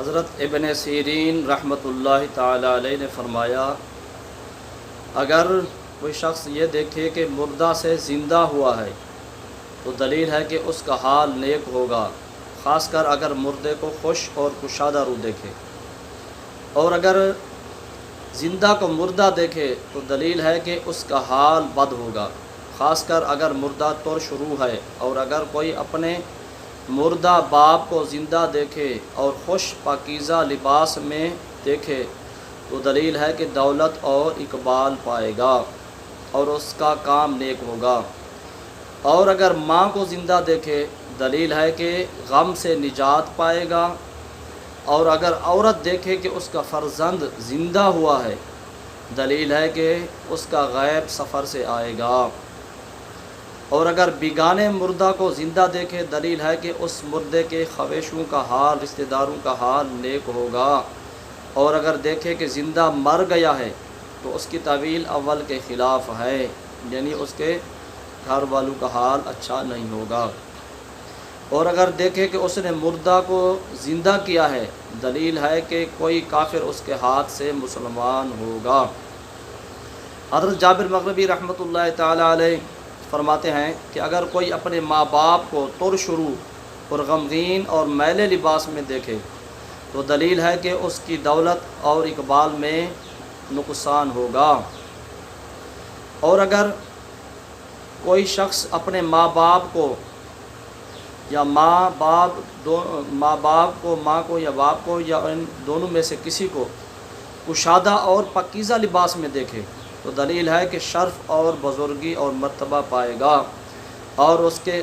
حضرت ابن سیرین رحمۃ اللہ تعالی علیہ نے فرمایا، اگر کوئی شخص یہ دیکھے کہ مردہ سے زندہ ہوا ہے تو دلیل ہے کہ اس کا حال نیک ہوگا، خاص کر اگر مردے کو خوش اور کشادہ روح دیکھے، اور اگر زندہ کو مردہ دیکھے تو دلیل ہے کہ اس کا حال بد ہوگا، خاص کر اگر مردہ ترش روح ہے، اور اگر کوئی اپنے مردہ باپ کو زندہ دیکھے اور خوش پاکیزہ لباس میں دیکھے تو دلیل ہے کہ دولت اور اقبال پائے گا اور اس کا کام نیک ہوگا، اور اگر ماں کو زندہ دیکھے دلیل ہے کہ غم سے نجات پائے گا، اور اگر عورت دیکھے کہ اس کا فرزند زندہ ہوا ہے دلیل ہے کہ اس کا غیب سفر سے آئے گا، اور اگر بیگانے مردہ کو زندہ دیکھے دلیل ہے کہ اس مردے کے خویشوں کا حال، رشتہ داروں کا حال نیک ہوگا، اور اگر دیکھے کہ زندہ مر گیا ہے تو اس کی تعویل اول کے خلاف ہے، یعنی اس کے گھر والوں کا حال اچھا نہیں ہوگا، اور اگر دیکھے کہ اس نے مردہ کو زندہ کیا ہے دلیل ہے کہ کوئی کافر اس کے ہاتھ سے مسلمان ہوگا۔ حضرت جابر مغربی رحمۃ اللہ تعالی علیہ فرماتے ہیں کہ اگر کوئی اپنے ماں باپ کو ترش روح اور غمگین اور میلے لباس میں دیکھے تو دلیل ہے کہ اس کی دولت اور اقبال میں نقصان ہوگا، اور اگر کوئی شخص اپنے ماں باپ کو یا ماں کو یا باپ کو یا ان دونوں میں سے کسی کو کشادہ اور پاکیزہ لباس میں دیکھے تو دلیل ہے کہ شرف اور بزرگی اور مرتبہ پائے گا، اور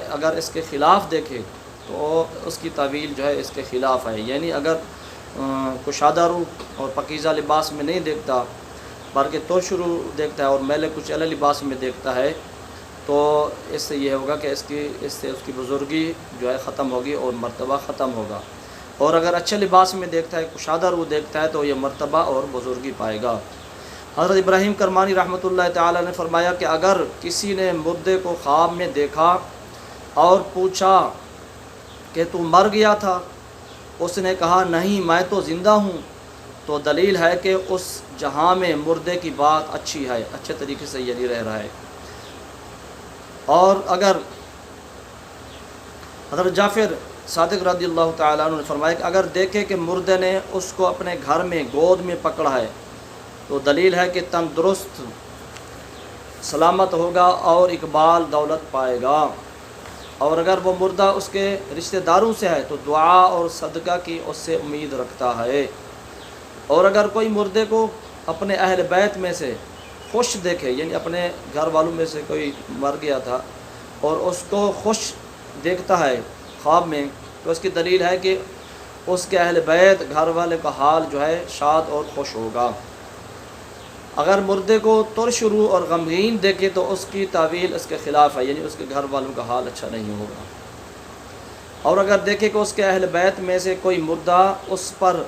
اگر اس کے خلاف دیکھے تو اس کی تعویل جو ہے اس کے خلاف ہے، یعنی اگر کشادہ روح اور پاکیزہ لباس میں نہیں دیکھتا بلکہ ترش روح دیکھتا ہے اور میلے کچیلے لباس میں دیکھتا ہے تو اس سے یہ ہوگا کہ اس سے اس کی بزرگی جو ہے ختم ہوگی اور مرتبہ ختم ہوگا، اور اگر اچھے لباس میں دیکھتا ہے، کشادہ روح دیکھتا ہے تو یہ مرتبہ اور بزرگی پائے گا۔ حضرت ابراہیم کرمانی رحمۃ اللہ تعالی نے فرمایا کہ اگر کسی نے مردے کو خواب میں دیکھا اور پوچھا کہ تو مر گیا تھا، اس نے کہا نہیں میں تو زندہ ہوں، تو دلیل ہے کہ اس جہاں میں مردے کی بات اچھی ہے، اچھے طریقے سے یعنی رہ رہا ہے۔ اور اگر حضرت جعفر صادق رضی اللہ تعالیٰ عنہ نے فرمایا کہ اگر دیکھے کہ مردے نے اس کو اپنے گھر میں گود میں پکڑا ہے تو دلیل ہے کہ تندرست سلامت ہوگا اور اقبال دولت پائے گا، اور اگر وہ مردہ اس کے رشتہ داروں سے ہے تو دعا اور صدقہ کی اس سے امید رکھتا ہے، اور اگر کوئی مردے کو اپنے اہل بیت میں سے خوش دیکھے، یعنی اپنے گھر والوں میں سے کوئی مر گیا تھا اور اس کو خوش دیکھتا ہے خواب میں تو اس کی دلیل ہے کہ اس کے اہل بیت گھر والے کا حال جو ہے شاد اور خوش ہوگا۔ اگر مردے کو ترش روح اور غمگین دیکھے تو اس کی تعویل اس کے خلاف ہے، یعنی اس کے گھر والوں کا حال اچھا نہیں ہوگا، اور اگر دیکھے کہ اس کے اہل بیت میں سے کوئی مردہ اس پر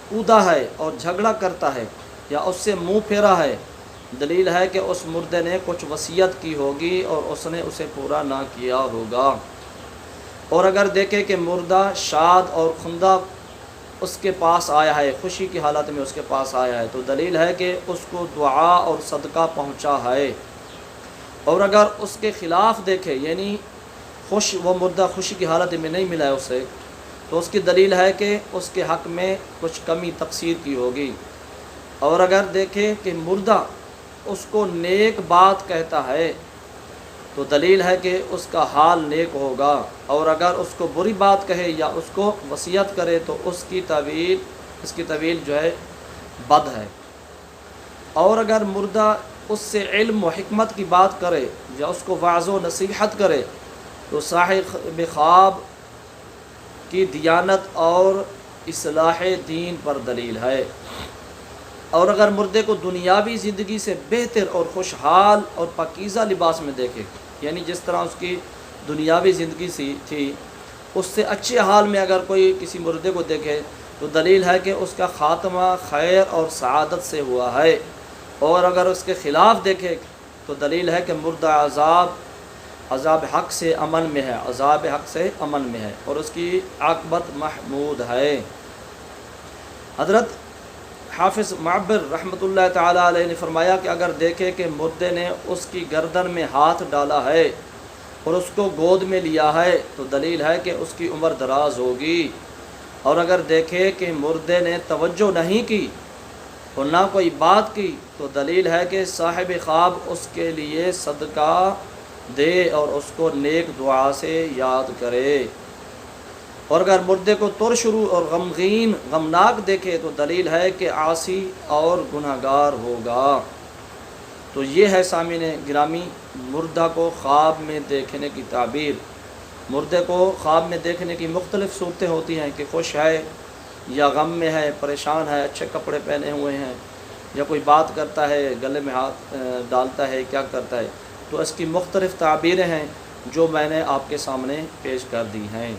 کودا ہے اور جھگڑا کرتا ہے یا اس سے منہ پھیرا ہے دلیل ہے کہ اس مردے نے کچھ وصیت کی ہوگی اور اس نے اسے پورا نہ کیا ہوگا، اور اگر دیکھے کہ مردہ شاد اور خندہ اس کے پاس آیا ہے، خوشی کی حالت میں اس کے پاس آیا ہے تو دلیل ہے کہ اس کو دعا اور صدقہ پہنچا ہے، اور اگر اس کے خلاف دیکھے یعنی وہ مردہ خوشی کی حالت میں نہیں ملا ہے اسے تو اس کی دلیل ہے کہ اس کے حق میں کچھ کمی تقصیر کی ہوگی، اور اگر دیکھے کہ مردہ اس کو نیک بات کہتا ہے تو دلیل ہے کہ اس کا حال نیک ہوگا، اور اگر اس کو بری بات کہے یا اس کو وصیت کرے تو اس کی طویل جو ہے بد ہے، اور اگر مردہ اس سے علم و حکمت کی بات کرے یا اس کو وعظ و نصیحت کرے تو صاحب خواب کی دیانت اور اصلاح دین پر دلیل ہے، اور اگر مردے کو دنیاوی زندگی سے بہتر اور خوشحال اور پاکیزہ لباس میں دیکھے، یعنی جس طرح اس کی دنیاوی زندگی تھی اس سے اچھے حال میں اگر کوئی کسی مردے کو دیکھے تو دلیل ہے کہ اس کا خاتمہ خیر اور سعادت سے ہوا ہے، اور اگر اس کے خلاف دیکھے تو دلیل ہے کہ مردہ عذاب حق سے امن میں ہے، عذاب حق سے امن میں ہے اور اس کی عاقبت محمود ہے۔ حضرت حافظ معبر رحمۃ اللہ تعالیٰ علیہ نے فرمایا کہ اگر دیکھے کہ مردے نے اس کی گردن میں ہاتھ ڈالا ہے اور اس کو گود میں لیا ہے تو دلیل ہے کہ اس کی عمر دراز ہوگی، اور اگر دیکھے کہ مردے نے توجہ نہیں کی اور نہ کوئی بات کی تو دلیل ہے کہ صاحب خواب اس کے لیے صدقہ دے اور اس کو نیک دعا سے یاد کرے، اور اگر مردے کو ترشرو اور غمگین غمناک دیکھے تو دلیل ہے کہ عاصی اور گناہگار ہوگا۔ تو یہ ہے سامعین گرامی مردہ کو خواب میں دیکھنے کی تعبیر۔ مردے کو خواب میں دیکھنے کی مختلف صورتیں ہوتی ہیں کہ خوش ہے یا غم میں ہے، پریشان ہے، اچھے کپڑے پہنے ہوئے ہیں، یا کوئی بات کرتا ہے، گلے میں ہاتھ ڈالتا ہے، کیا کرتا ہے۔ تو اس کی مختلف تعبیریں ہیں جو میں نے آپ کے سامنے پیش کر دی ہیں۔